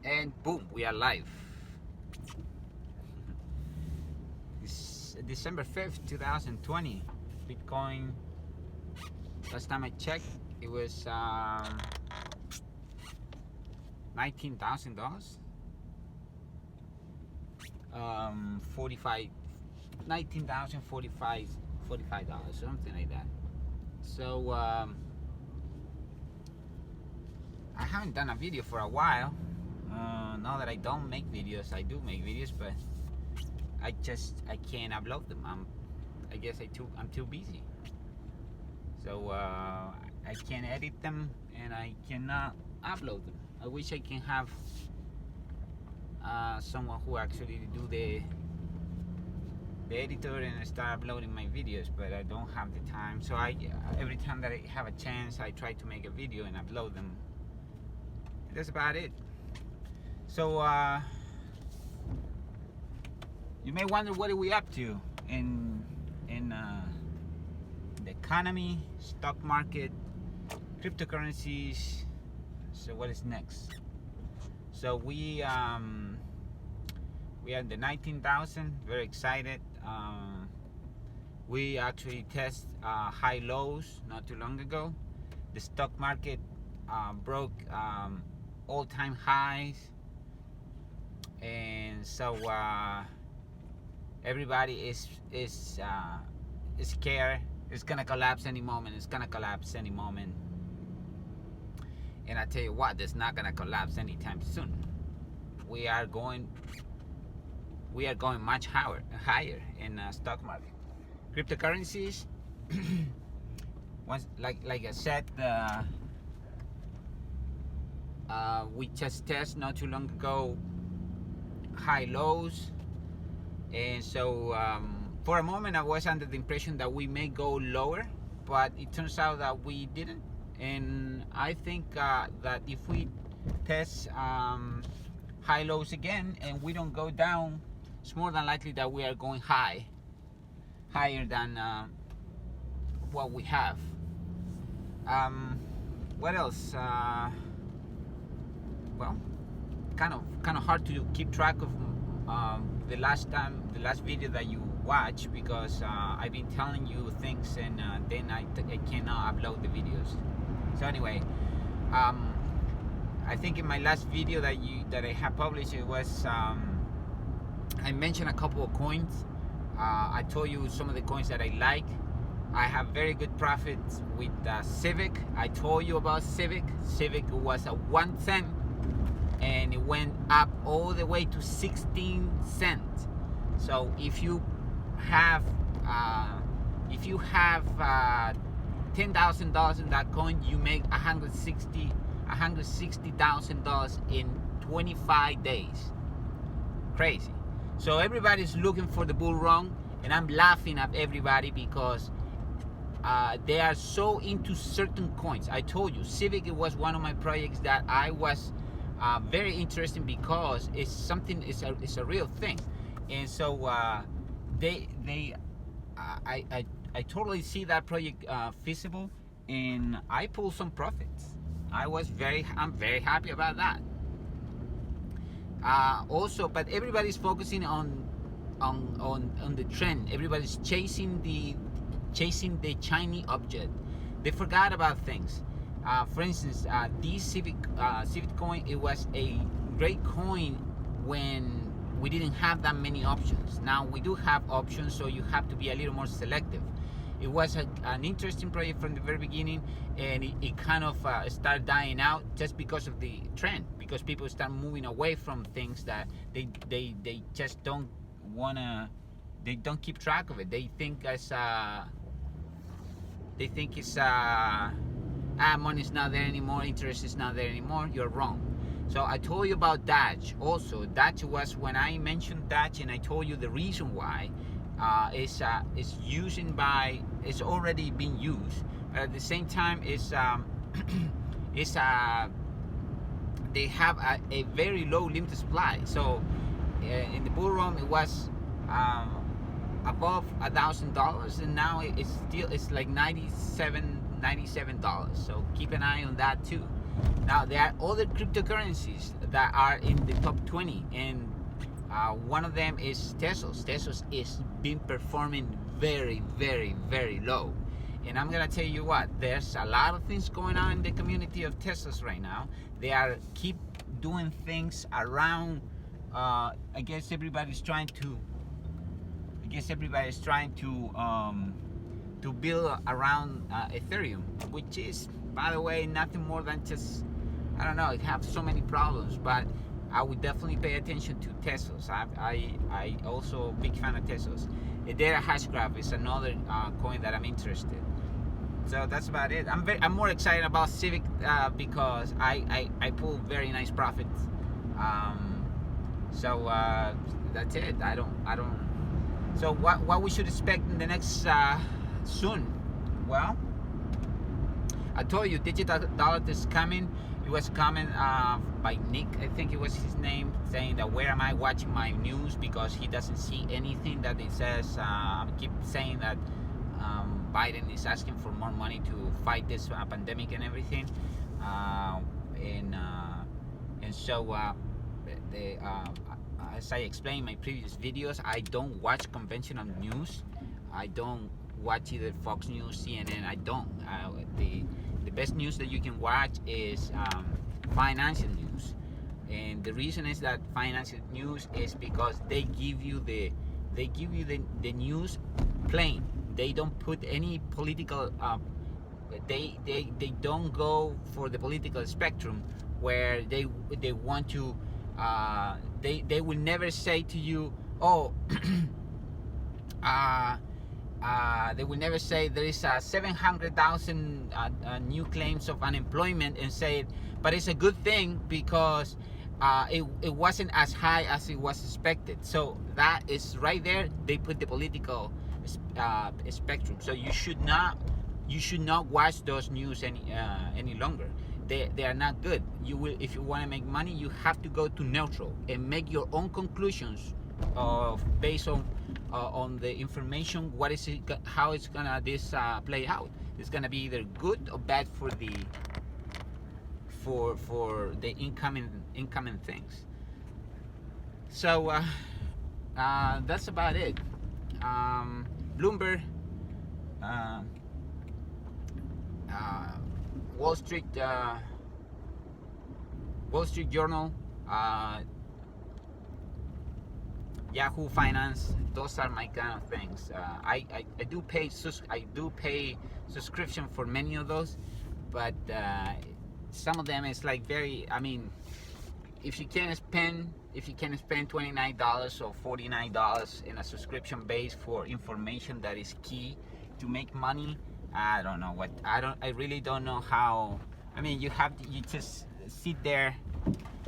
And boom, we are live. It's December 5th, 2020. Bitcoin, last time I checked, it was $19,000. 45, $19,045, $45, something like that. So I haven't done a video for a while. Now that I don't make videos, I do make videos, but I can't upload them. I guess I'm too busy. So I can't edit them and I cannot upload them. I wish I can have someone who actually do the editor and start uploading my videos, but I don't have the time. So every time that I have a chance, I try to make a video and upload them. That's about it. So you may wonder, what are we up to in the economy, stock market, cryptocurrencies? So what is next? So we are in the 19,000. Very excited. We actually test high lows not too long ago. The stock market broke all-time highs, and so everybody is scared. It's gonna collapse any moment. It's gonna collapse any moment. And I tell you what, it's not gonna collapse anytime soon. We are going much higher in stock market. Cryptocurrencies, once like I said, we just tested not too long ago high lows, and so for a moment I was under the impression that we may go lower, but it turns out that we didn't. And I think that if we test high lows again and we don't go down, it's more than likely that we are going higher than what we have. What else? Well, kind of hard to keep track of the last video that you watched, because I've been telling you things and then I cannot upload the videos. So anyway, I think in my last video that I have published, it was I mentioned a couple of coins. I told you some of the coins that I like. I have very good profits with Civic. I told you about Civic. Civic was a 1 cent, and it went up all the way to 16 cents. So if you have $10,000 in that coin, you make $160,000 in 25 days. Crazy. So everybody's looking for the bull run, and I'm laughing at everybody because they are so into certain coins. I told you, Civic, it was one of my projects that I was very interested, because it's something. It's a real thing, and so I totally see that project feasible, and I pulled some profits. I'm very happy about that. Also, but everybody's focusing on the trend. Everybody's chasing the shiny object. They forgot about things. For instance, this Civic coin, it was a great coin when we didn't have that many options. Now we do have options, so you have to be a little more selective. It was an interesting project from the very beginning, and it kind of started dying out just because of the trend, because people start moving away from things that they just don't wanna. They don't keep track of it. They think it's money's not there anymore, interest is not there anymore. You're wrong. So I told you about ATH also. ATH was when I mentioned ATH, and I told you the reason why. It's already been used, but at the same time they have a very low limited supply. So in the bull run it was above $1,000, and now it's like $97. So keep an eye on that too. Now there are other cryptocurrencies that are in the top 20, and one of them is Tesos. Tesos is been performing very, very, very low. And I'm gonna tell you what, there's a lot of things going on in the community of Tesos right now. They are keep doing things around. I guess everybody's trying to. To build around Ethereum, which is, by the way, nothing more than just, I don't know, it has so many problems, but I would definitely pay attention to Tesos. I also a big fan of Tesos. Data Hashgraph is another coin that I'm interested. So that's about it. I'm more excited about Civic because I pull very nice profits. So that's it. I don't. So what we should expect in the next soon? Well, I told you digital dollar is coming. It was coming by Nick, I think it was his name, saying that where am I watching my news, because he doesn't see anything that it says. Keep saying that Biden is asking for more money to fight this pandemic and everything, and so as I explained in my previous videos, I don't watch conventional news. I don't watch either Fox News, CNN. I don't. The best news that you can watch is financial news, and the reason is that financial news is because they give you the news plain. They don't put any political. They don't go for the political spectrum where they want to. They will never say to you, oh. They will never say there is 700,000 new claims of unemployment and say, but it's a good thing because it wasn't as high as it was expected. So that is right there. They put the political spectrum. So you should not watch those news any longer. They are not good. You will, if you want to make money, you have to go to neutral and make your own conclusions based on the information. What is it? How it's gonna play out? It's gonna be either good or bad for the incoming things. So that's about it. Bloomberg, Wall Street Journal, Yahoo Finance. Those are my kind of things. I do pay subscription for many of those, but some of them is like very. I mean, if you can spend $29 or $49 in a subscription base for information that is key to make money, I don't know what. I really don't know how. I mean, you just sit there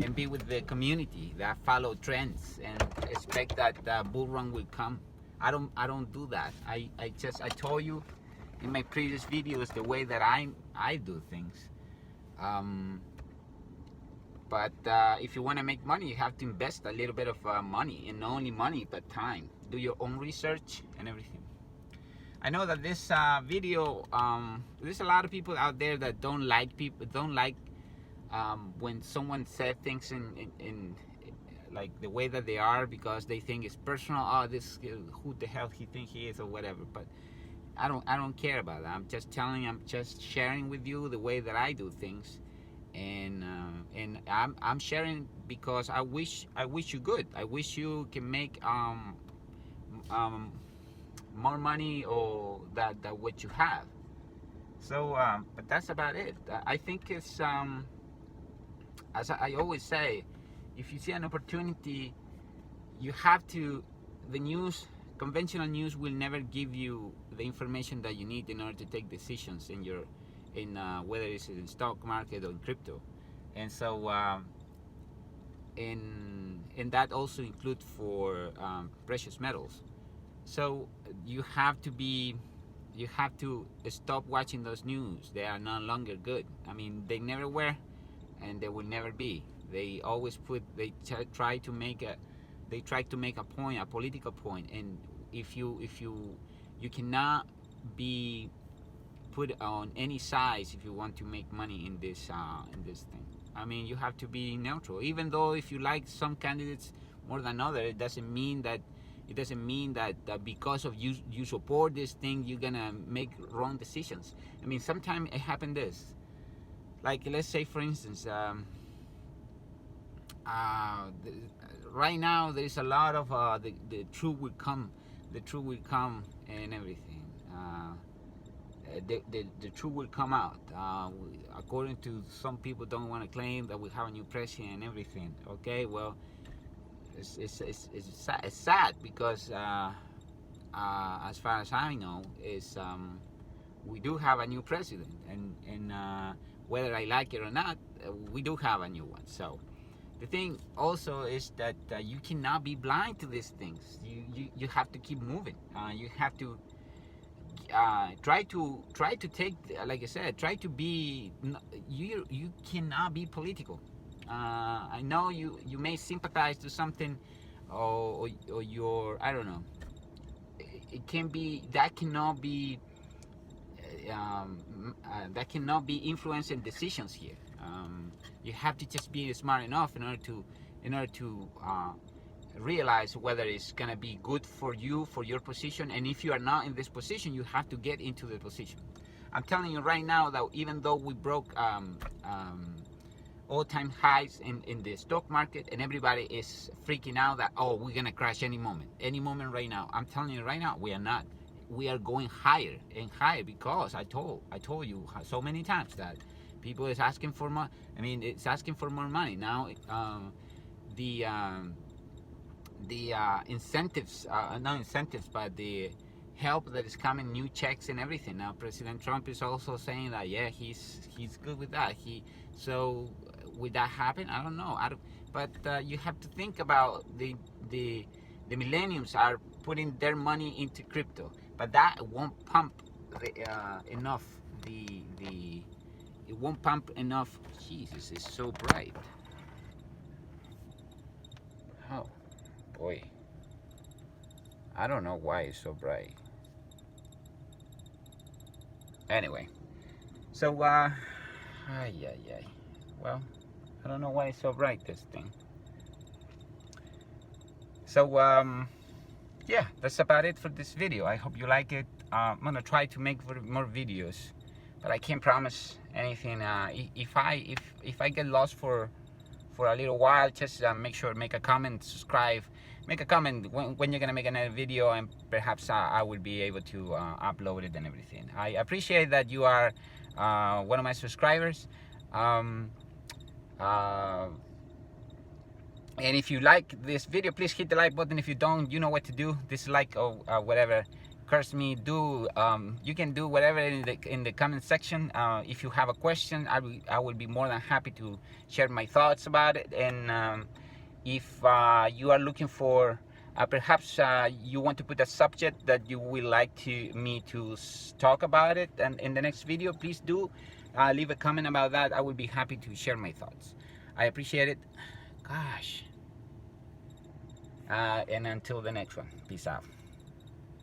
and be with the community that follow trends and expect that the bull run will come. I don't do that. I told you in my previous videos the way that I do things. But if you want to make money, you have to invest a little bit of money, and not only money but time. Do your own research and everything. I know that this video, there's a lot of people out there that don't like when someone said things in like the way that they are, because they think it's personal. Oh, this, who the hell he think he is or whatever. But I don't care about that. I'm just sharing with you the way that I do things, and I'm sharing because I wish you good. I wish you can make more money or that what you have. So but that's about it. I think it's as I always say, if you see an opportunity, you have to. Conventional news will never give you the information that you need in order to take decisions in whether it's in stock market or in crypto. And so and that also includes for precious metals. So you have to stop watching those news. They are no longer good. I mean, they never were, and they will never be. They always try to make a point, a political point, and if you cannot be put on any size if you want to make money in this thing. I mean, you have to be neutral. Even though if you like some candidates more than others, it doesn't mean that because of you support this thing, you're gonna make wrong decisions. I mean, sometimes it happens this. Like, let's say, for instance, right now there is a lot of the truth will come, and everything. The truth will come out. According to some people, don't want to claim that we have a new president and everything. Okay, well, it's sad because as far as I know, is we do have a new president, and whether I like it or not, we do have a new one. So the thing also is that you cannot be blind to these things. You have to keep moving. You have to try to take, like I said, try to be. You cannot be political. I know you may sympathize to something, or your, I don't know. It can be that cannot be influencing decisions here. You have to just be smart enough in order to realize whether it's gonna be good for you, for your position, and if you are not in this position, you have to get into the position. I'm telling you right now that even though we broke all-time highs in the stock market, and everybody is freaking out that, oh, we're gonna crash any moment right now. I'm telling you right now, we are not. We are going higher and higher, because I told you so many times that people is asking for more. I mean, it's asking for more money now. The incentives, not incentives, but the help that is coming, new checks and everything. Now President Trump is also saying that, yeah, he's good with that. So would that happen? I don't know. But you have to think about the millennials are putting their money into crypto, but that won't pump enough. It won't pump enough. Jesus, it's so bright. Oh boy, I don't know why it's so bright. Anyway, so well, I don't know why it's so bright, this thing. So yeah, that's about it for this video. I hope you like it. I'm gonna try to make more videos, but I can't promise anything. If I get lost for a little while, just make a comment, subscribe, make a comment when you're gonna make another video, and perhaps I will be able to upload it and everything. I appreciate that you are one of my subscribers. And if you like this video, please hit the like button. If you don't, you know what to do. Dislike or whatever, curse me, do you can do whatever in the comment section. If you have a question, I will be more than happy to share my thoughts about it. And if you are looking for perhaps you want to put a subject that you would like me to talk about it, and in the next video, please do leave a comment about that. I will be happy to share my thoughts. I appreciate it. Gosh. And until the next one, peace out.